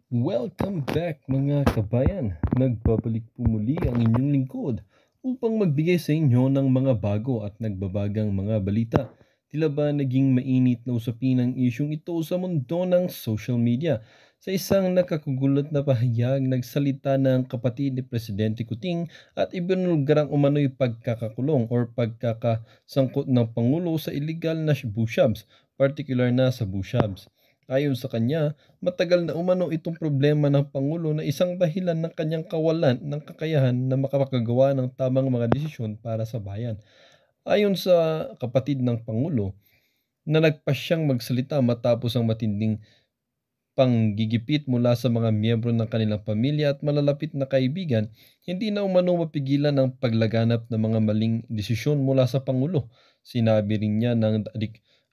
Welcome back mga kabayan. Nagbabalik po muli ang inyong lingkod upang magbigay sa inyo ng mga bago at nagbabagang mga balita. Tila ba naging mainit na usapin ang isyong ito sa mundo ng social media? Sa isang nakakugulat na pahayag, nagsalita ng kapatid ni Presidente Kuting at ibinulgarang umano'y pagkakakulong or pagkakasangkot ng Pangulo sa illegal na bushabs, particular na sa bushabs. Ayon sa kanya, matagal na umano itong problema ng Pangulo na isang dahilan ng kanyang kawalan ng kakayahan na makapagagawa ng tamang mga desisyon para sa bayan. Ayon sa kapatid ng Pangulo, na nagpasyang magsalita matapos ang matinding panggigipit mula sa mga miyembro ng kanilang pamilya at malalapit na kaibigan, hindi na umano mapigilan ang paglaganap ng mga maling desisyon mula sa Pangulo. Sinabi rin niya ng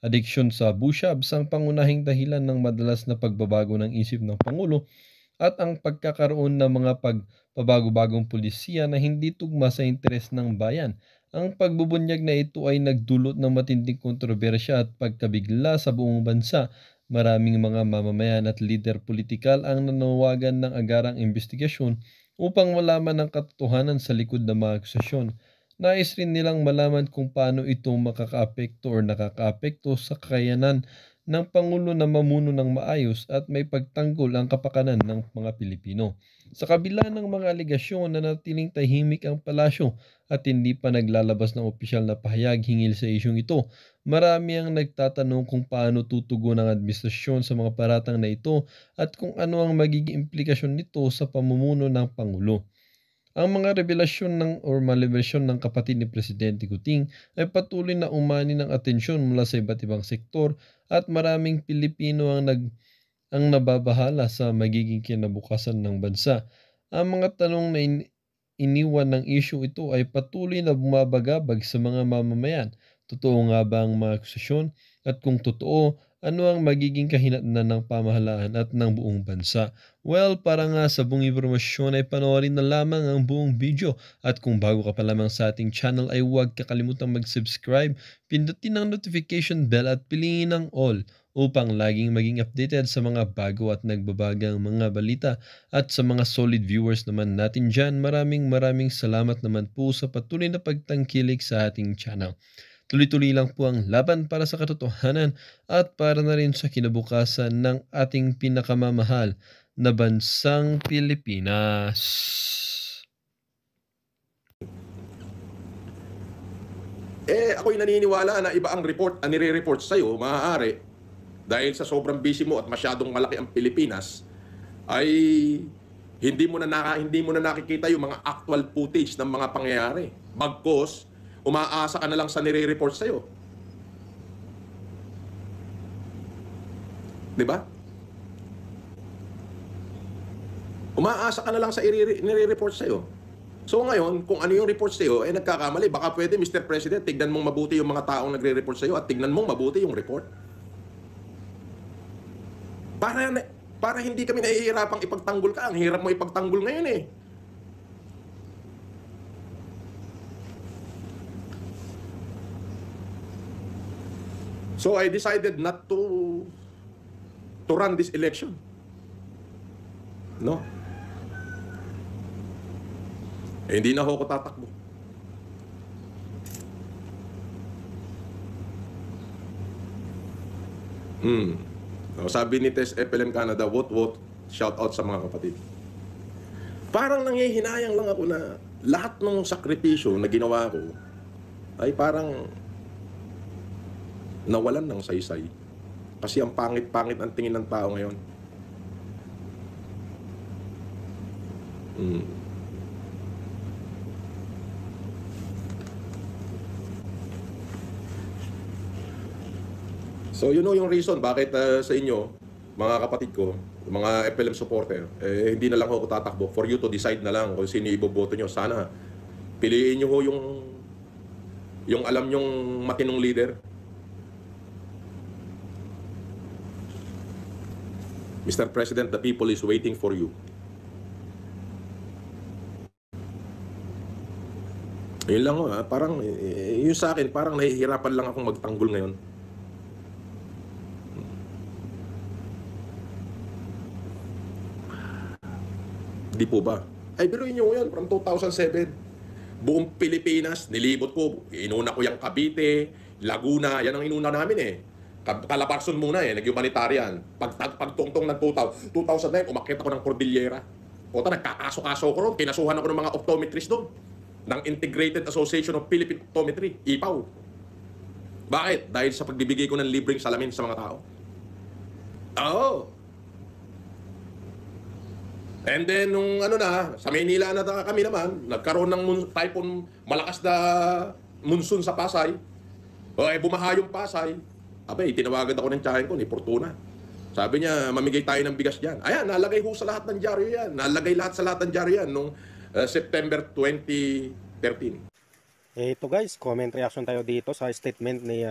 adiksyon sa bushabs ang pangunahing dahilan ng madalas na pagbabago ng isip ng Pangulo at ang pagkakaroon ng mga pagbabago-bagong pulisiya na hindi tugma sa interes ng bayan. Ang pagbubunyag na ito ay nagdulot ng matinding kontrobersya at pagkabigla sa buong bansa. Maraming mga mamamayan at lider politikal ang nanawagan ng agarang investigasyon upang malaman ang katotohanan sa likod ng mga akusasyon. Nais rin nilang malaman kung paano ito makakaapekto o nakakaapekto sa kakayanan ng Pangulo na mamuno ng maayos at may pagtanggol ang kapakanan ng mga Pilipino. Sa kabila ng mga aligasyon na natiling tahimik ang palasyo at hindi pa naglalabas ng opisyal na pahayag hinggil sa isyong ito, marami ang nagtatanong kung paano tutugon ang administrasyon sa mga paratang na ito at kung ano ang magiging implikasyon nito sa pamumuno ng Pangulo. Ang mga revelasyon malibersyon ng kapatid ni Presidente Kuting ay patuloy na umani ng atensyon mula sa iba't ibang sektor at maraming Pilipino ang nababahala sa magiging kinabukasan ng bansa. Ang mga tanong na iniwan ng issue ito ay patuloy na bumabagabag sa mga mamamayan. Totoo nga ba ang mga akusasyon? At kung totoo, ano ang magiging kahinatnan ng pamahalaan at ng buong bansa? Well, para nga sa buong impormasyon ay panoorin na lamang ang buong video. At kung bago ka pa lamang sa ating channel ay huwag kakalimutang mag-subscribe, pindutin ang notification bell at piliin ang all upang laging maging updated sa mga bago at nagbabagang mga balita. At sa mga solid viewers naman natin dyan, maraming salamat naman po sa patuloy na pagtangkilik sa ating channel. Tuloy-tuloy lang po ang laban para sa katotohanan at para na rin sa kinabukasan ng ating pinakamamahal na bansang Pilipinas. Ako'y naniniwala na iba ang report, ang nire-report sa'yo, maaari, dahil sa sobrang busy mo at masyadong malaki ang Pilipinas, ay hindi mo na nakikita yung mga actual footage ng mga pangyayari. Bagkos, umaasa ka na lang sa nire-report sa'yo. Di ba? Umaasa ka na lang sa nire-report sa'yo. So ngayon, kung ano yung report sa'yo, nagkakamali. Baka pwede, Mr. President, tignan mong mabuti yung mga taong nagre-report sa'yo at tignan mong mabuti yung report. Para hindi kami nahihirapang ipagtanggol ka. Ang hirap mo ipagtanggol ngayon eh. So I decided not to run this election. No? Hindi na ako tatakbo. Sabi ni Tess FLM Canada, vote, shout out sa mga kapatid. Parang nanghihinayang lang ako na lahat ng sakripisyo na ginawa ko ay parang nawalan ng saysay. Kasi ang pangit-pangit ang tingin ng tao ngayon. So you know yung reason bakit sa inyo, mga kapatid ko, mga FLM supporter, hindi na lang ako tatakbo for you to decide na lang kung sino iboboto nyo. Sana piliin nyo ho yung alam nyong matinong leader. Mr. President, the people is waiting for you. Yun lang ho, parang yun sa akin, parang nahihirapan lang akong magtanggol ngayon. Di po ba? Ay, biruin nyo yan from 2007. Buong Pilipinas, nilibot ko. Inuna ko yung Cavite, Laguna, yan ang inuna namin eh. Calabarzon muna eh, nag-humanitarian. Pagtungtong ng 2009, umakyat ako ng Cordillera. Puta, nagkakaso-kaso ko ron. Kinasuhan ako ng mga optometrist doon. Ng Integrated Association of Philippine Optometry, IPAO. Bakit? Dahil sa pagbibigay ko ng libreng salamin sa mga tao. Oo. And then, nung ano na, sa Maynila na kami naman, nagkaroon ng typhoon, malakas na monsoon sa Pasay. O eh, bumaha yung Pasay. Abay, tinawagan ako ng tiyahin ko, ni Fortuna. Sabi niya, mamigay tayo ng bigas dyan. Ayan, nalagay ho sa lahat ng dyaryo yan. Nalagay lahat sa lahat ng dyaryo yan nung September 2013. Ito guys, comment reaction tayo dito sa statement ni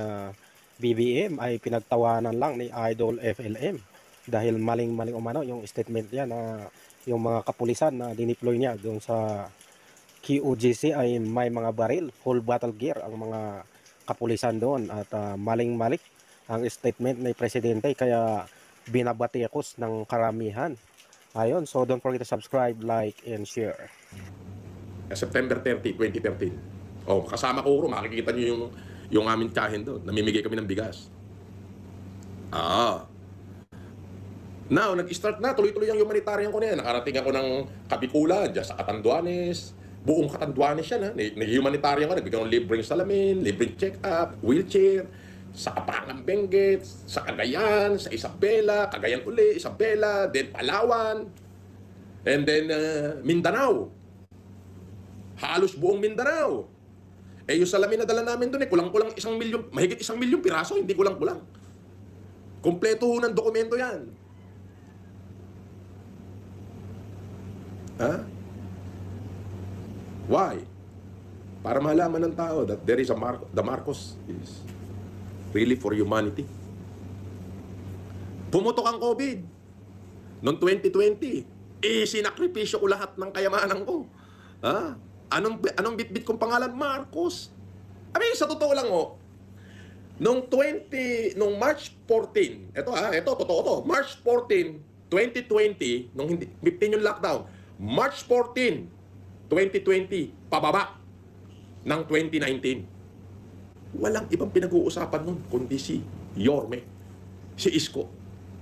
BBM ay pinagtawanan lang ni Idol FLM. Dahil maling-maling umano yung statement niya na yung mga kapulisan na dineploy niya doon sa QOGC ay may mga baril, full battle gear ang mga kapulisan doon at maling-mali ang statement ni Presidente kaya binabatikos ng karamihan. Ayun, so don't forget to subscribe, like, and share. September 30, 2013. Oh, kasama ko ro, makikita niyo yung aming tiyahin doon. Namimigay kami ng bigas. Now, nag-start na, tuloy-tuloy ang humanitarian ko na yan. Nakarating ako ng Kabikulan, dyan sa Catanduanes. Buong Catanduanes yan, ha. Nag-humanitarian ko, nagbigay ng libreng salamin, libreng check-up, wheelchair, sa Kapangang Benguet, sa Cagayan, sa Isabela, Cagayan uli, Isabela, then Palawan, and then Mindanao. Halos buong Mindanao. Eh, yung salamin na dala namin doon, kulang-kulang 1 milyon, mahigit 1 milyon piraso, hindi kulang-kulang. Kompleto ho ng dokumento yan. Why? Para malaman ng tao that there is the Marcos is really for humanity. Pumutok ang COVID noong 2020. Sinakripisyo ko lahat ng kayamanan ko. Anong bitbit kong pangalan? Marcos. Sa totoo lang nung March 14, ito totoo to. March 14, 2020, nung 15 yung lockdown. March 14, 2020, pababa ng 2019. Walang ibang pinag-uusapan nun kundi si Yorme, si Isko.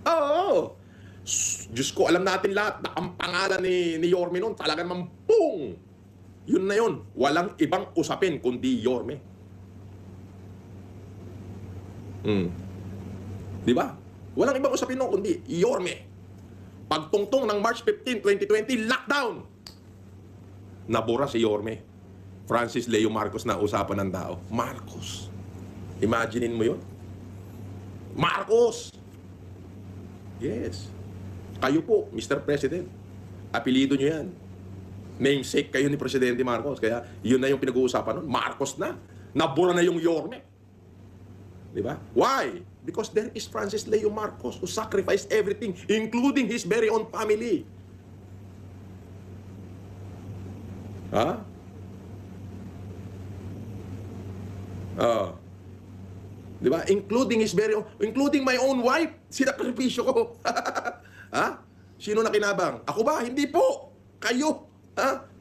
Oo! Diyos ko, alam natin lahat na ang pangalan ni Yorme nun talagang mampung. Yun na yun. Walang ibang usapin kundi Yorme. Di ba? Walang ibang usapin nun kundi Yorme. Pagtungtong ng March 15, 2020, lockdown! Nabura si Yorme. Francis Leo Marcos na usapan ng tao. Marcos. Imaginein mo yun? Marcos! Yes. Kayo po, Mr. President. Apelido nyo yan. Namesake kayo ni Presidente Marcos. Kaya yun na yung pinag-uusapan nun. Marcos na. Nabura na yung Yorme. Di ba? Why? Because there is Francis Leo Marcos who sacrificed everything, including his very own family. Di ba? Including his very own, including my own wife, sinakripisyo ko. Sino na kinabang? Ako ba? Hindi po. Kayo.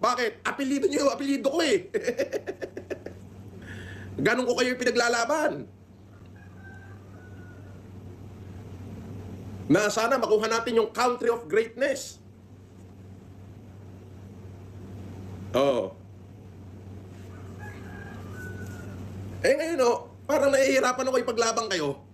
Bakit? Apelido niyo, apelido ko eh. Ganon ko kayo pinaglalaban. Na sana makuha natin yung country of greatness. Ngayon parang nahihirapan ako ipaglabang kayo.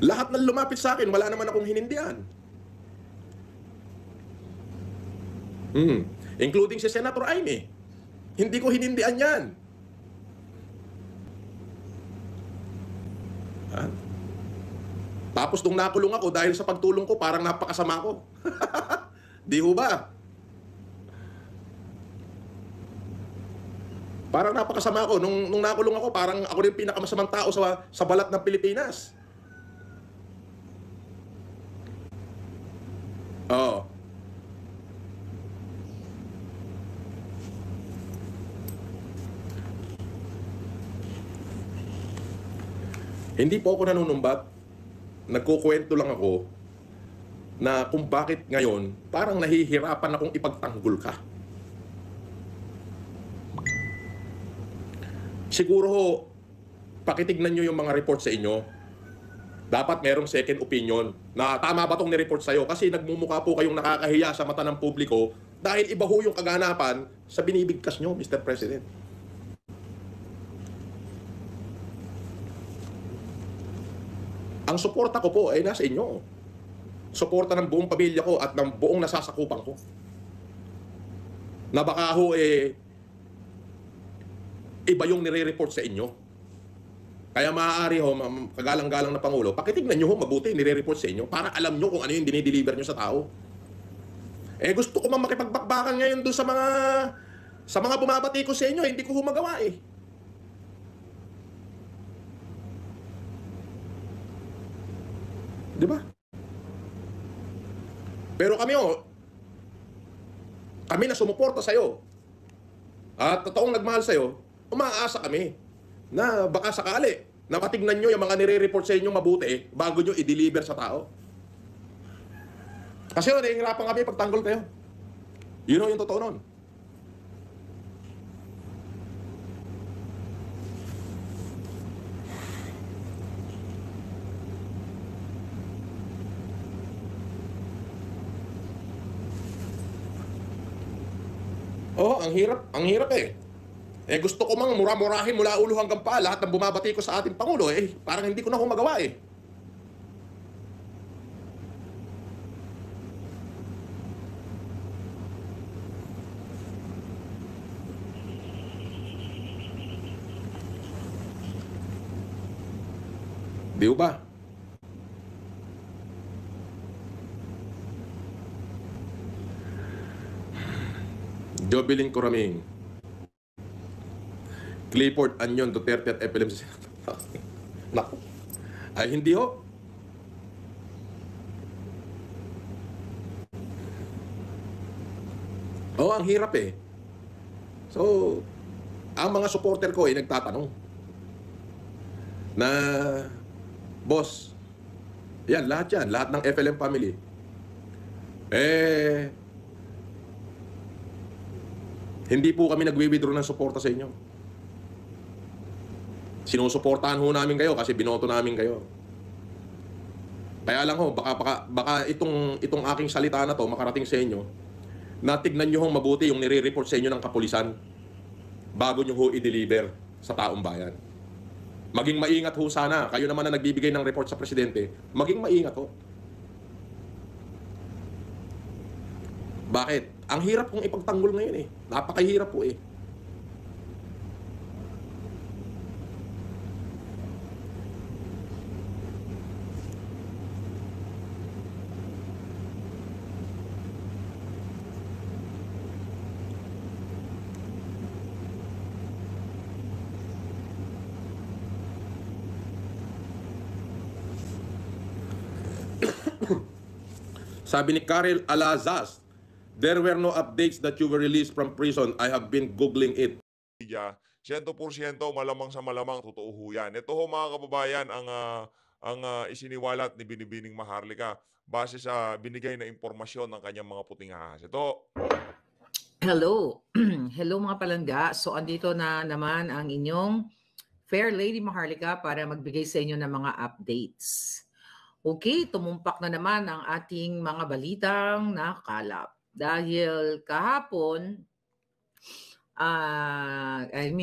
Lahat ng lumapit sa akin, wala naman akong hinindihan. Including si Senator Aimee. Hindi ko hinindihan yan. Tapos nung nakulong ako dahil sa pagtulong ko, parang napakasama ko. Di ho ba? Parang napakasama ko. Nung nakulong ako, parang ako rin pinakamasamang tao sa balat ng Pilipinas. Hindi po ako nanunumbat. nagkukwento lang ako na kung bakit ngayon parang nahihirapan akong ipagtanggol ka. Siguro ho, pakitignan nyo yung mga report sa inyo. Dapat merong second opinion na tama ba itong nireport sa'yo kasi nagmumukha po kayong nakakahiya sa mata ng publiko dahil iba ho yung kaganapan sa binibigkas nyo, Mr. President. Ang suporta ko po ay nasa inyo. Suporta ng buong pamilya ko at ng buong nasasakupan ko. Na baka ho iba yung nire-report sa inyo. Kaya maaari ho, kagalang-galang na Pangulo, pakitignan nyo ho mabuti yung nire-report sa inyo para alam nyo kung ano yung dinideliver nyo sa tao. Gusto ko mang makipagbakbakan ngayon doon sa mga bumabati ko sa inyo, hindi ko ho magawa eh. Di ba? Pero kami na sumuporta sa'yo at totoong nagmahal sa'yo, umaasa kami na baka sakali na matignan nyo yung mga nire-report sa inyo mabuti bago nyo i-deliver sa tao. Kasi nahihirapan kami pagtanggol kayo. Yun yung totoo nun. Ang hirap eh. Gusto ko mang mura-murahin mula ulo hanggang paa lahat ng bumabati ko sa ating Pangulo parang hindi ko na magawa eh. Di ba? Jobilin Coraming, Clifford Anyon Duterte at FLM. Naku. Ay hindi ho. Ang hirap eh. So, ang mga supporter ko nagtatanong na, boss, lahat ng FLM family. Hindi po kami nagwi-withdraw ng suporta sa inyo. Sinusuportahan ho namin kayo kasi binoto namin kayo. Kaya lang ho, baka itong aking salita na to makarating sa inyo, natignan nyo hong mabuti yung nire-report sa inyo ng kapulisan bago nyo ho i-deliver sa taong bayan. Maging maingat ho sana. Kayo naman na nagbibigay ng report sa presidente, maging maingat ho. Bakit? Ang hirap kong ipagtanggol ngayon Napakahirap po Sabi ni Karel Alazaz, there were no updates that you were released from prison. I have been googling it. 100% malamang sa malamang totoo ho yan. Ito ho mga kababayan ang isiniwalat ni Binibining Maharlika base sa binigay na impormasyon ng kanyang mga puting ahas. Ito. Hello. Hello mga palangga. So andito na naman ang inyong Fair Lady Maharlika para magbigay sa inyo ng mga updates. Okay, tumumpak na naman ang ating mga balitang nakalap. Dahil kahapon,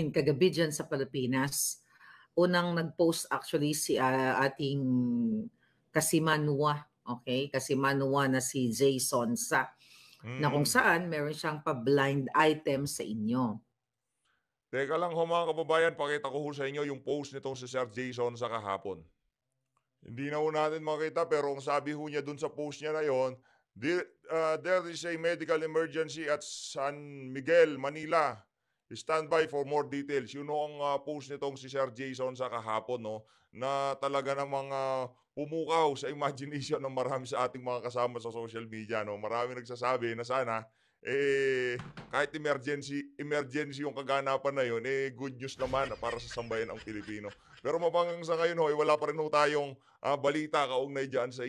kagabi dyan sa Pilipinas, unang nag-post actually si ating Kasimanwa, okay? Kasimanwa na si Jason Sa, na kung saan meron siyang pa-blind item sa inyo. Teka lang ho mga kababayan, pakita ko ho sa inyo yung post nitong si Sir Jason sa kahapon. Hindi na ho natin makita pero ang sabi ho niya dun sa post niya na yon, there is a medical emergency at San Miguel, Manila. Stand by for more details. Yun ho ang post nitong si Sir Jason sa kahapon, no, na talaga namang pumukaw sa imagination ng marami sa ating mga kasama sa social media. No? Marami nagsasabi na sana kahit emergency emergency yung kaganapan na yun, eh good news naman para sa sambayan ang Pilipino. Pero mapanggang sa ngayon ho, wala pa rin ho tayong balita kaugnay dyan sa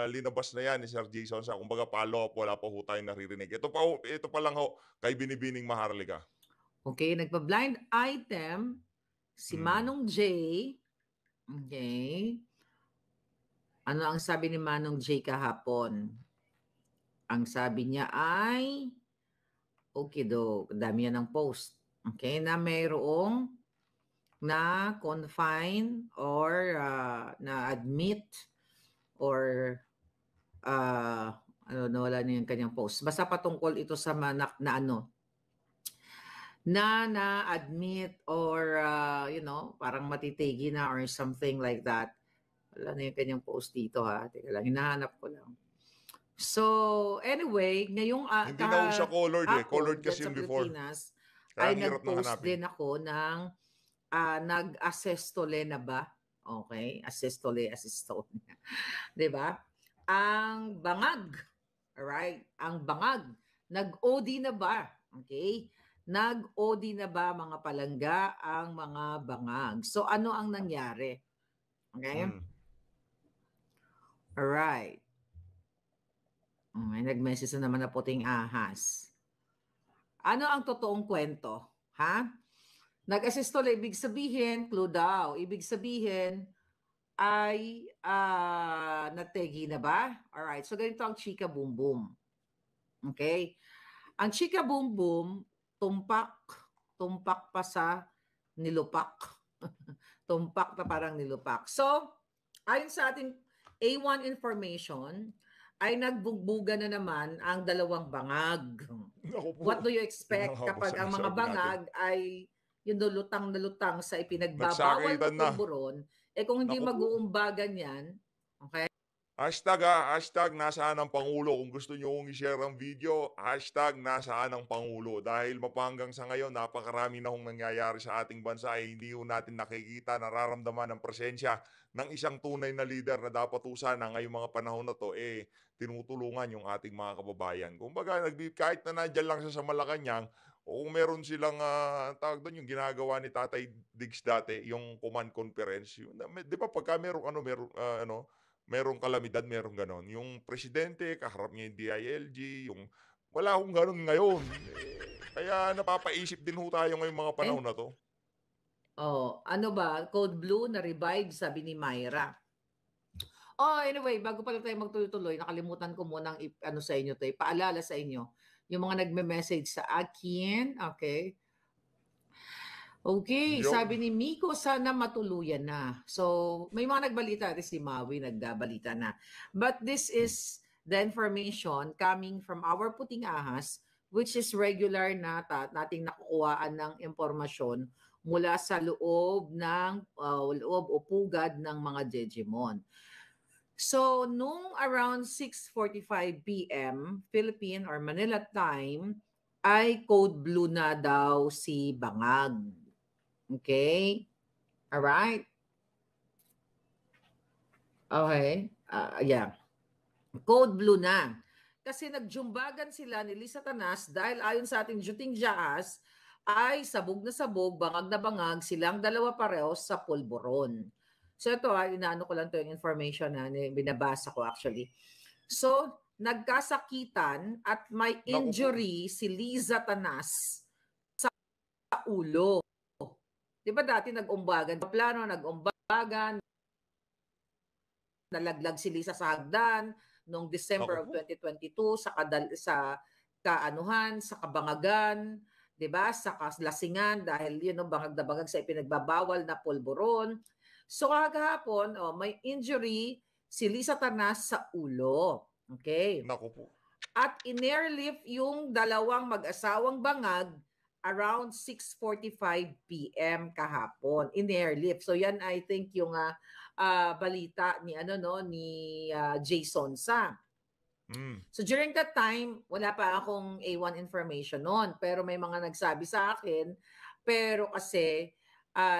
linabas na yan ni Sir Jason. Sa kumbaga follow up, wala pa ho tayong naririnig. Ito pa lang ho kay Binibining Maharlika. Okay, nagpa-blind item si Manong J. Okay. Ano ang sabi ni Manong J kahapon? Ang sabi niya ay, okay do, dami yan ng post. Okay, na mayroong na confine or na admit or nawala na yung kanyang post. Basta patungkol ito sa manak na na-admit or, parang matitigi na or something like that. Wala na yung kanyang post dito ha. Teka lang, hinahanap ko lang. So, anyway, ngayong Hindi na ho siya colored eh. Colored kasi dyan yung sa before. Pilipinas, Kaya ay ang hirap nang nag-post hanapin. din ako ng nag-assestole na ba? Okay, assestole. Diba? Ang bangag. Alright? Ang bangag. Nag-OD na ba? Okay? Nag-OD na ba mga palangga ang mga bangag? So ano ang nangyari? Okay? Alright. May nag-message na naman na puting ahas. Ano ang totoong kwento? Ha? Nag-assistole, ibig sabihin, clue daw, ibig sabihin ay nategi na ba? Alright, so ganito ang chika boom boom. Okay? Ang chika boom boom, tumpak pa sa nilupak. Tumpak na parang nilupak. So, ayon sa ating A1 information, ay nagbugbuga na naman ang dalawang bangag. What do you expect kapag ang mga bangag ay yung lutang na lutang sa ipinagbabawal na pulburon, kung hindi mag-uumbagan yan, okay? Hashtag nasaan ang Pangulo. Kung gusto nyo kong i-share ang video, hashtag nasaan ang Pangulo. Dahil mapanggang sa ngayon, napakarami na hong nangyayari sa ating bansa. Hindi ho natin nakikita, nararamdaman ang presensya ng isang tunay na leader na dapat sana ngayong mga panahon na to, tinutulungan yung ating mga kababayan. Kumbaga, kahit na nandyan lang siya sa Malacanang, o kung meron silang tawag doon, yung ginagawa ni Tatay Diggs dati, yung command conference, di ba pagka merong kalamidad, merong ganon. Yung presidente, kaharap niya yung DILG, wala akong ganon ngayon. Kaya napapaisip din ho tayo ngayong mga panahon na to. Ano ba? Code Blue na revive, sabi ni Myra. Anyway, bago pala tayo magtuloy-tuloy, nakalimutan ko munang sa inyo to, paalala sa inyo. Yung mga nagme-message sa akin, okay? Okay, sabi ni Miko, sana matuluyan na. So, may mga nagbalita, si Maui nagbalita na. But this is the information coming from our puting ahas, which is regular na nating nakukuhaan ng impormasyon mula sa loob o pugad ng mga Jejemon. So, nung around 6:45 p.m. Philippine or Manila time, ay code blue na daw si Bangag. Okay? Alright? Okay. Yeah. Code blue na. Kasi nagjumbagan sila ni Lisa Tanas dahil ayon sa ating Juting Jaas, ay sabog na sabog, bangag na bangag, silang dalawa pareho sa pulburon. So ito, inaano ko lang ito yung information na binabasa ko actually. So, nagkasakitan at may injury si Liza Tanas sa ulo. Di ba dati nag-umbagan? Plano, nag-umbagan, nalaglag si Lisa sa hagdan noong December of 2022 sa kaanuhan, sa kabangagan, di ba? Sa kalasingan dahil bangag na bangag sa ipinagbabawal na pulburon. So kagahapon, may injury si Lisa Tanas sa ulo. Okay? Naku po. At in-airlift yung dalawang mag-asawang bangag around 6:45 p.m. kahapon in airlift. So yan I think yung balita ni Jason Sa. So during that time, wala pa akong A1 information noon, pero may mga nagsabi sa akin, pero kasi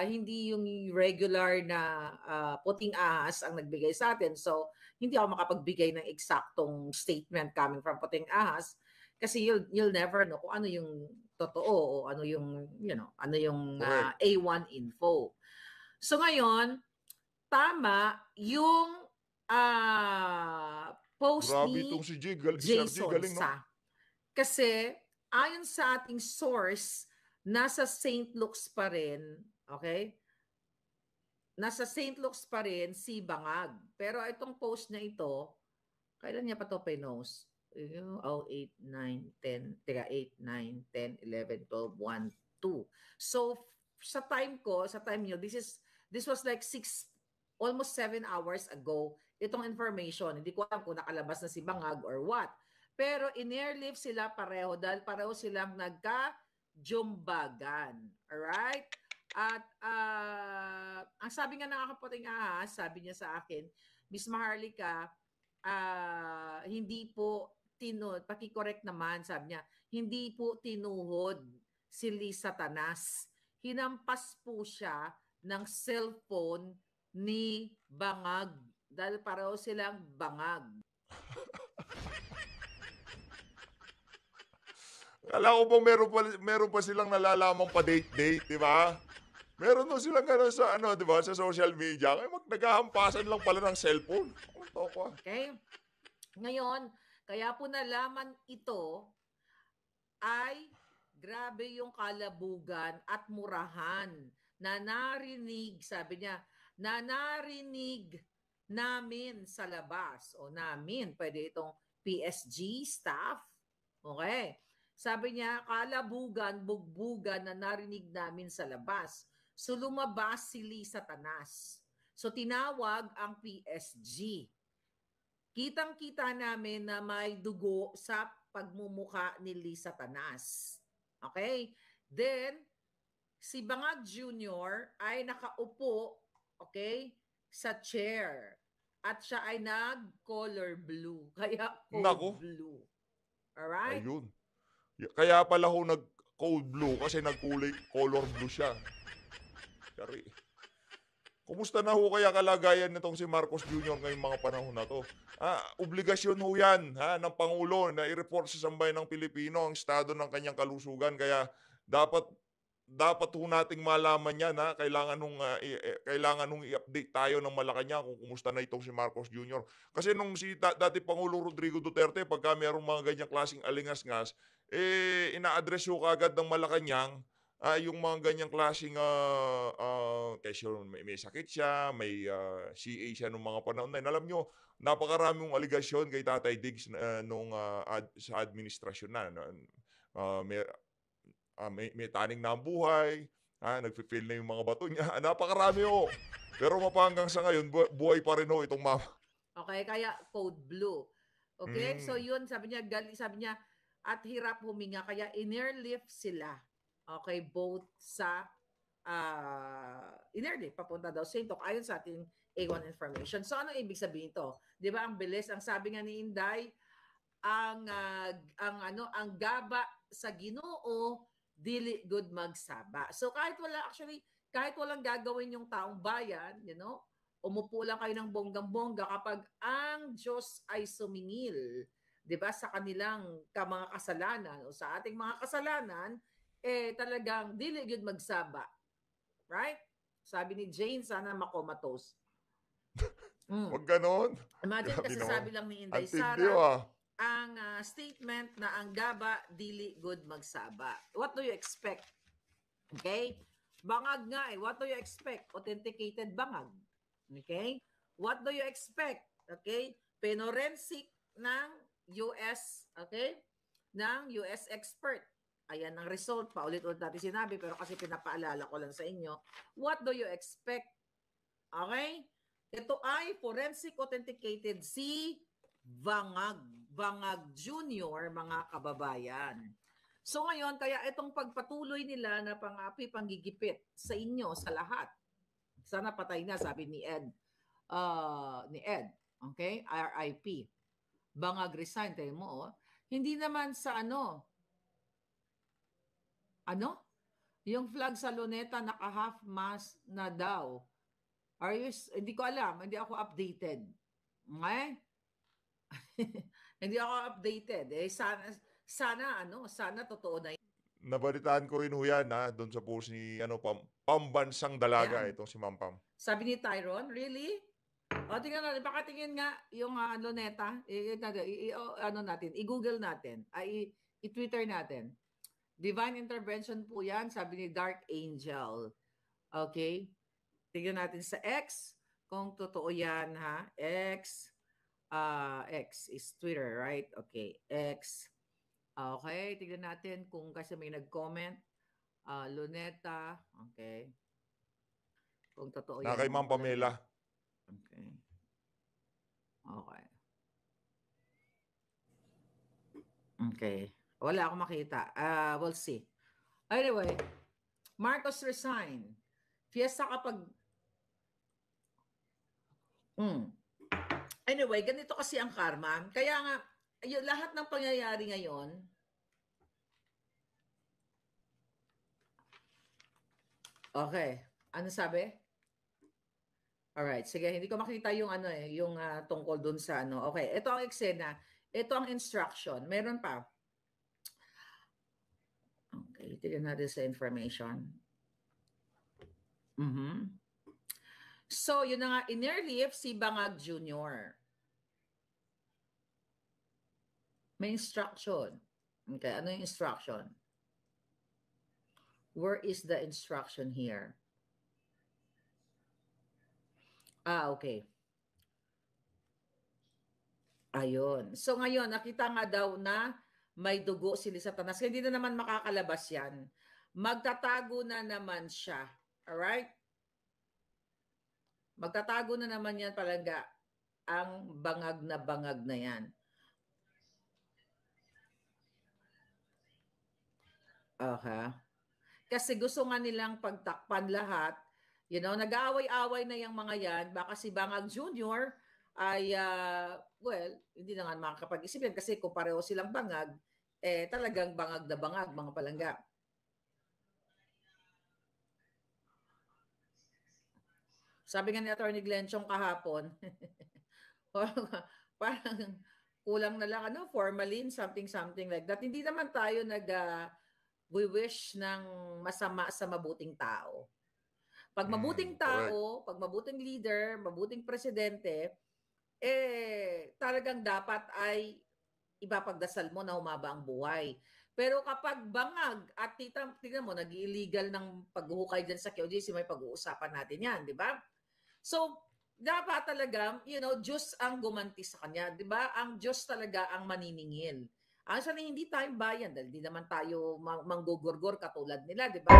hindi yung regular na puting ahas ang nagbigay sa atin. So hindi ako makapagbigay ng eksaktong statement coming from puting ahas. Kasi you'll never know kung ano yung totoo o ano yung, ano yung Correct. A1 info. So ngayon, tama yung post Grabe ni itong si Sir G, Jason galing, no? Sa. Kasi ayon sa ating source, nasa St. Luke's pa rin, okay? Nasa St. Luke's pa rin si Bangag. Pero itong post na ito, kailan niya pa ito pinost? 8, 9, 10, teka, 8, 9, 10, 11, 12, 1, 2. So, sa time nyo, this was like almost 7 hours ago, itong information. Hindi ko alam kung nakalabas na si Bangag or what. Pero in-airlift sila pareho dahil pareho silang nagka-jumbagan. Alright? At ang sabi nga ng kaputing ahas, sabi niya sa akin, Miss Maharlika, hindi po paki-correct naman, sabi niya, hindi po tinuhod si Lisa Tanas. Hinampas po siya ng cellphone ni Bangag dahil pareho silang bangag. Kala ko bang meron pa silang nalalamang pa-date-date, di ba? Meron no silang gano'n sa, di ba, sa social media. Kaya naghahampasan lang pala ng cellphone. Okay? Ngayon, kaya po nalaman ito ay grabe yung kalabugan at murahan na narinig, sabi niya, na narinig namin sa labas. O namin, pwede itong PSG staff. Okay? Sabi niya, kalabugan, bugbugan na narinig namin sa labas. So lumabas si Lisa Tanas. So tinawag ang PSG. Kitang-kita namin na may dugo sa pagmumuka ni Lisa Tanas. Okay? Then, si Bangag Jr. ay nakaupo, okay, sa chair. At siya ay nag-color blue. Kaya code blue. Alright? Ayun. Kaya pala ho nag-cold blue kasi nagkulay color blue siya. Dari. Kumusta na ho kaya kalagayan nitong si Marcos Jr. ngayong mga panahon na to? Obligasyon ho yan ng Pangulo na i-report sa sambayan ng Pilipino ang estado ng kanyang kalusugan. Kaya dapat ho nating malaman yan. Kailangan nung i-update tayo ng Malacanang kung kumusta na itong si Marcos Jr. Kasi nung si dati Pangulo Rodrigo Duterte, pagka mayroong mga ganyang klaseng alingas-ngas, ina-address ho kagad ng Malacanang yung mga ganyang klaseng kasi may sakit siya, may CA siya nung mga panahon na yun. Alam nyo, napakaraming aligasyon kay Tatay Diggs sa administrasyon na. May taning na ang buhay, nagpipill na yung mga bato niya. Napakarami ho. Pero mapanggang sa ngayon, buhay pa rin ho itong mama. Okay, kaya code blue. Okay, so yun, sabi niya, at hirap huminga, kaya in-airlift sila. Okay, both sa in-airlift, papunta daw sa Sintok, ayon sa ating A1 information. So, ano ibig sabihin ito? Di ba, ang bilis, ang sabi nga ni Inday, ang gaba sa Ginoo, dili good magsaba. So, kahit walang gagawin yung taong bayan, umupo lang kayo ng bonggang-bongga kapag ang Diyos ay sumingil, 'di ba, sa kanilang mga kasalanan o sa ating mga kasalanan, talagang dili gyud magsaba. Right? Sabi ni Jane, sana makomatos. Wag ganon. Imagine Grabe kasi naman. sabi lang ni Inday Antindi, Sara, ang statement na ang gaba dili good magsaba. What do you expect? Okay? Bangag nga What do you expect? Authenticated bangag. Okay? What do you expect? Okay? Penorensic ng US, okay? Ng US expert. Ayan ang result. Paulit-ulit natin sinabi pero kasi pinapaalala ko lang sa inyo. What do you expect? Okay? Ito ay forensic authenticated si Bangag Jr., mga kababayan. So ngayon, kaya itong pagpatuloy nila na panggigipit sa inyo, sa lahat. Sana patay na, sabi ni Ed. Okay? RIP. Bangag resign, tayo mo, Hindi naman sa yung flag sa Luneta naka-half mast na daw. Hindi ko alam, hindi ako updated. Okay? Hindi ako updated. sana totoo na Nabalitaan ko rin ho yan doon sa post ni pambansang dalaga yan. itong si Ma'am Pam. Sabi ni Tyron, really? O, tingnan natin, baka tingin nga yung Luneta, i-google natin, i-Twitter natin. Divine intervention po yan, sabi ni Dark Angel. Okay? Tingnan natin sa X, kung totoo yan, ha? X is Twitter, right? Okay, X. Okay, tignan natin kung kasi may nag-comment. Luneta, okay. Kung totoo yan. Na kay Ma'am Pamela. Okay. Okay. Okay. Wala akong makita. We'll see. Anyway, Marcos resign. Fiesta kapag... Anyway, ganito kasi ang karma. Kaya nga, yung lahat ng pangyayari ngayon, okay. Ano sabi? Alright, sige, hindi ko makita yung yung tungkol dun sa Okay, ito ang eksena. Ito ang instruction. Meron pa. Okay, tignan natin sa information. So, yun na nga, in-relief si Bangag Jr. May instruction. Okay, ano yung instruction? Where is the instruction here? Okay. Ayun. So ngayon, nakita nga daw na may dugo si Lisa Tanas. Hindi na naman makakalabas yan. Magtatago na naman siya. Alright? Magtatago na naman yan Palangga. Ang bangag na yan. Okay. Kasi gusto nga nilang pagtakpan lahat. Nag-aaway-away na yung mga yan. Baka si Bangag Jr. ay, hindi na nga makakapag-isip yan kasi kung pareho silang bangag, talagang bangag na bangag, mga Palangga. Sabi nga ni Atty. Glenchong kahapon, parang kulang na lang, formalin, something like that. Hindi naman tayo we wish ng masama sa mabuting tao. Pag mabuting tao, pag mabuting leader, mabuting presidente, talagang dapat ay ipapagdasal mo na humaba ang buhay. Pero kapag bangag at tignan mo, nag-illegal ng paghuhukay dyan sa QGC, may pag-uusapan natin yan, di ba? So, dapat talaga, Diyos ang gumanti sa kanya, di ba? Ang Diyos talaga ang maniningil. Ang hindi tayo bayan dahil di naman tayo manggugurgor katulad nila, di ba?